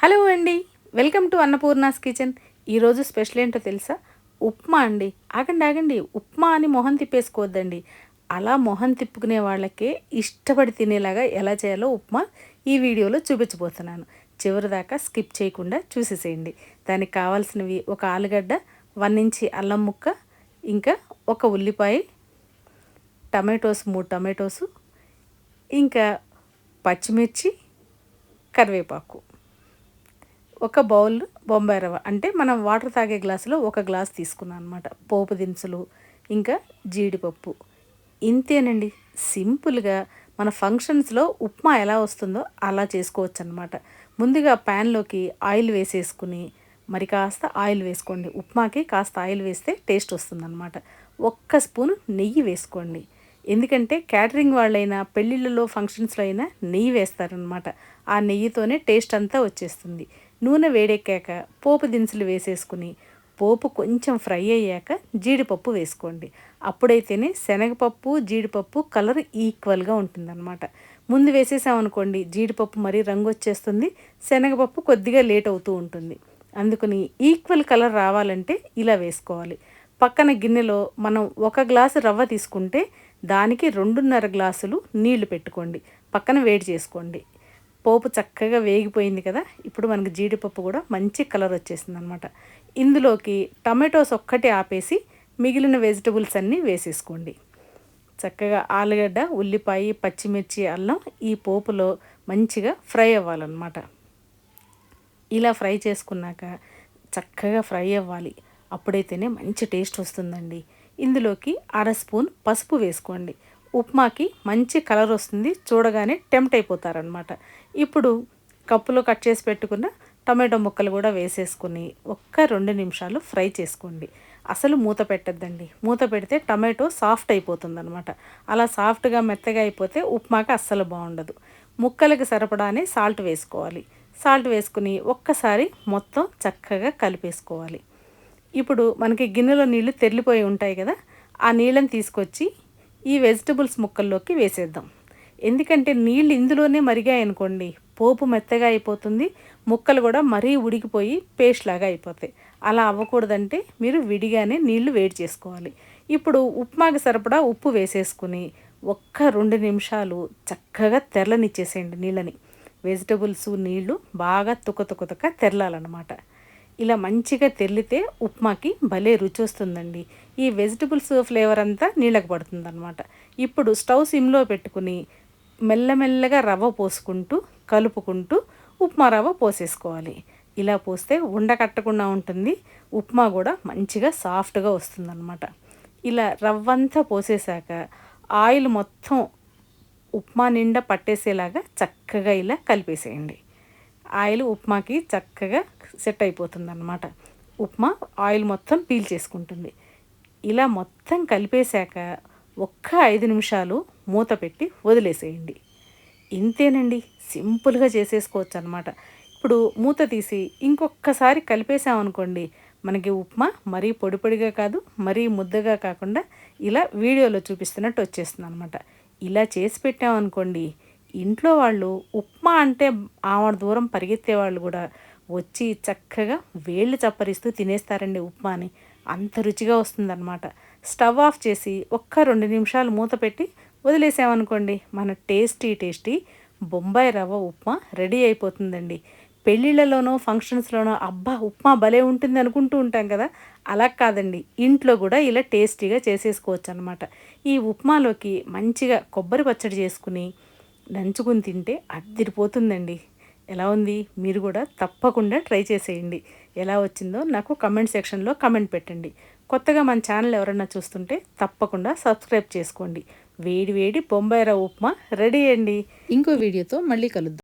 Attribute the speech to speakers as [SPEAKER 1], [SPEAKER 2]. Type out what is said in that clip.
[SPEAKER 1] Hello అండి, welcome to Annapurna's kitchen. ఈరోజు special ఏంటో తెలుసా? ఉప్మా అండి. ఆగండి ఆగండి, ఉప్మా అని మొహం తిప్పేసుకోవద్దండి. అలా మొహం తిప్పుకునే వాళ్ళకే ఇష్టపడి తినేలాగా ఎలా చేయాలో ఉప్మా ఈ వీడియోలో చూపించబోతున్నాను. చివరి దాకా స్కిప్ చేయకుండా చూసేసేయండి. దానికి కావాల్సినవి: ఒక ఆలుగడ్డ, 1 ఇంచి అల్లం ముక్క, ఇంకా ఒక ఉల్లిపాయ, టమాటోస్ 3 టమాటోసు, ఇంకా పచ్చిమిర్చి, కరివేపాకు, ఒక బౌల్ బొంబాయి రవ్వ, అంటే మనం వాటర్ తాగే గ్లాసులో ఒక గ్లాస్ తీసుకున్నాను అనమాట. పోపు దినుసులు, ఇంకా జీడిపప్పు. ఇంతేనండి. సింపుల్గా మన ఫంక్షన్స్లో ఉప్మా ఎలా వస్తుందో అలా చేసుకోవచ్చు అనమాట. ముందుగా ప్యాన్లోకి ఆయిల్ వేసేసుకుని, మరి కాస్త ఆయిల్ వేసుకోండి. ఉప్మాకి కాస్త ఆయిల్ వేస్తే టేస్ట్ వస్తుందన్నమాట. ఒక్క స్పూన్ నెయ్యి వేసుకోండి. ఎందుకంటే క్యాటరింగ్ వాళ్ళైనా పెళ్ళిళ్ళలో ఫంక్షన్స్లో అయినా నెయ్యి వేస్తారనమాట. ఆ నెయ్యితోనే టేస్ట్ అంతా వచ్చేస్తుంది. నూనె వేడెక్కాక పోపు దినుసులు వేసేసుకుని, పోపు కొంచెం ఫ్రై అయ్యాక జీడిపప్పు వేసుకోండి. అప్పుడైతేనే శనగపప్పు జీడిపప్పు కలర్ ఈక్వల్గా ఉంటుందన్నమాట. ముందు వేసేసామనుకోండి జీడిపప్పు మరీ రంగు వచ్చేస్తుంది, శనగపప్పు కొద్దిగా లేట్ అవుతూ ఉంటుంది. అందుకని ఈక్వల్ కలర్ రావాలంటే ఇలా వేసుకోవాలి. పక్కన గిన్నెలో మనం 1 గ్లాసు రవ్వ తీసుకుంటే దానికి 2.5 గ్లాసులు నీళ్లు పెట్టుకోండి. పక్కన వేడి చేసుకోండి. పోపు చక్కగా వేగిపోయింది కదా, ఇప్పుడు మనకి జీడిపప్పు కూడా మంచి కలర్ వచ్చేసింది అనమాట. ఇందులోకి టమాటోస్ ఒక్కటి ఆపేసి మిగిలిన వెజిటబుల్స్ అన్నీ వేసేసుకోండి. చక్కగా ఆలుగడ్డ, ఉల్లిపాయ, పచ్చిమిర్చి, అల్లం ఈ పోపులో మంచిగా ఫ్రై అవ్వాలన్నమాట. ఇలా ఫ్రై చేసుకున్నాక చక్కగా ఫ్రై అవ్వాలి. అప్పుడైతేనే మంచి టేస్ట్ వస్తుందండి. ఇందులోకి 1/2 స్పూన్ పసుపు వేసుకోండి. ఉప్మాకి మంచి కలర్ వస్తుంది, చూడగానే టెంప్ట్ అయిపోతారనమాట. ఇప్పుడు కప్పులో కట్ చేసి పెట్టుకున్న టమాటో ముక్కలు కూడా వేసేసుకుని ఒక్క 2 నిమిషాలు ఫ్రై చేసుకోండి. అసలు మూత పెట్టద్దండి. మూత పెడితే టమాటో సాఫ్ట్ అయిపోతుందనమాట. అలా సాఫ్ట్గా మెత్తగా అయిపోతే ఉప్మాకి అస్సలు బాగుండదు. ముక్కలకి సరిపడానే సాల్ట్ వేసుకోవాలి. సాల్ట్ వేసుకుని ఒక్కసారి మొత్తం చక్కగా కలిపేసుకోవాలి. ఇప్పుడు మనకి గిన్నెలో నీళ్లు తెరిలిపోయి ఉంటాయి కదా, ఆ నీళ్ళని తీసుకొచ్చి ఈ వెజిటబుల్స్ ముక్కల్లోకి వేసేద్దాం. ఎందుకంటే నీళ్ళు ఇందులోనే మరిగాయనుకోండి పోపు మెత్తగా అయిపోతుంది, ముక్కలు కూడా మరీ ఉడికిపోయి పేస్ట్ లాగా అయిపోతాయి. అలా అవ్వకూడదంటే మీరు విడిగానే నీళ్లు వేడి చేసుకోవాలి. ఇప్పుడు ఉప్మాకి సరిపడా ఉప్పు వేసేసుకుని ఒక్క 2 నిమిషాలు చక్కగా తెరలనిచ్చేసేయండి నీళ్ళని. వెజిటబుల్స్ నీళ్లు బాగా తుక తెరలాలన్నమాట. ఇలా మంచిగా తెల్లితే ఉప్మాకి భలే రుచి వస్తుందండి. ఈ వెజిటబుల్స్ ఫ్లేవర్ అంతా నీళ్ళకి పడుతుందన్నమాట. ఇప్పుడు స్టవ్ సిమ్లో పెట్టుకుని మెల్లమెల్లగా రవ్వ పోసుకుంటూ కలుపుకుంటూ ఉప్మా రవ్వ పోసేసుకోవాలి. ఇలా పోస్తే ఉండకట్టకుండా ఉంటుంది, ఉప్మా కూడా మంచిగా సాఫ్ట్గా వస్తుందన్నమాట. ఇలా రవ్వంతా పోసేసాక ఆయిల్ మొత్తం ఉప్మా నిండా పట్టేసేలాగా చక్కగా ఇలా కలిపేసేయండి. ఆయిల్ ఉప్మాకి చక్కగా సెట్ అయిపోతుందన్నమాట. ఉప్మా ఆయిల్ మొత్తం పీల్చేసుకుంటుంది. ఇలా మొత్తం కలిపేశాక ఒక్క 5 నిమిషాలు మూత పెట్టి వదిలేసేయండి. ఇంతేనండి, సింపుల్గా చేసేసుకోవచ్చు అనమాట. ఇప్పుడు మూత తీసి ఇంకొకసారి కలిపేసామనుకోండి, మనకి ఉప్మా మరీ పొడి పొడిగా కాదు, మరీ ముద్దగా కాకుండా ఇలా వీడియోలో చూపిస్తున్నట్టు వచ్చేస్తుంది అనమాట. ఇలా చేసి పెట్టామనుకోండి, ఇంట్లో వాళ్ళు ఉప్మా అంటే ఆమడ దూరం పరిగెత్తే వాళ్ళు కూడా వచ్చి చక్కగా వేళ్ళు చప్పరిస్తూ తినేస్తారండి ఉప్మాని. అంత రుచిగా వస్తుందన్నమాట. స్టవ్ ఆఫ్ చేసి ఒక్క 2 నిమిషాలు మూత పెట్టి వదిలేసామనుకోండి, మన టేస్టీ బొంబాయి రవ్వ ఉప్మా రెడీ అయిపోతుందండి. పెళ్ళిళ్ళలోనో ఫంక్షన్స్లోనో అబ్బా ఉప్మా భలే ఉంటుంది అనుకుంటూ ఉంటాం కదా, అలా కాదండి, ఇంట్లో కూడా ఇలా టేస్టీగా చేసేసుకోవచ్చు అనమాట. ఈ ఉప్మాలోకి మంచిగా కొబ్బరి పచ్చడి చేసుకుని నంచుకుని తింటే అద్దిరిపోతుందండి. ఎలా ఉంది? మీరు కూడా తప్పకుండా ట్రై చేసేయండి. ఎలా వచ్చిందో నాకు కమెంట్ సెక్షన్లో కమెంట్ పెట్టండి. కొత్తగా మన ఛానల్ ఎవరైనా చూస్తుంటే తప్పకుండా సబ్స్క్రైబ్ చేసుకోండి. వేడి వేడి బొంబాయి రవ్వ ఉప్మా రెడీ అండి. ఇంకో వీడియోతో మళ్ళీ కలుద్దాం.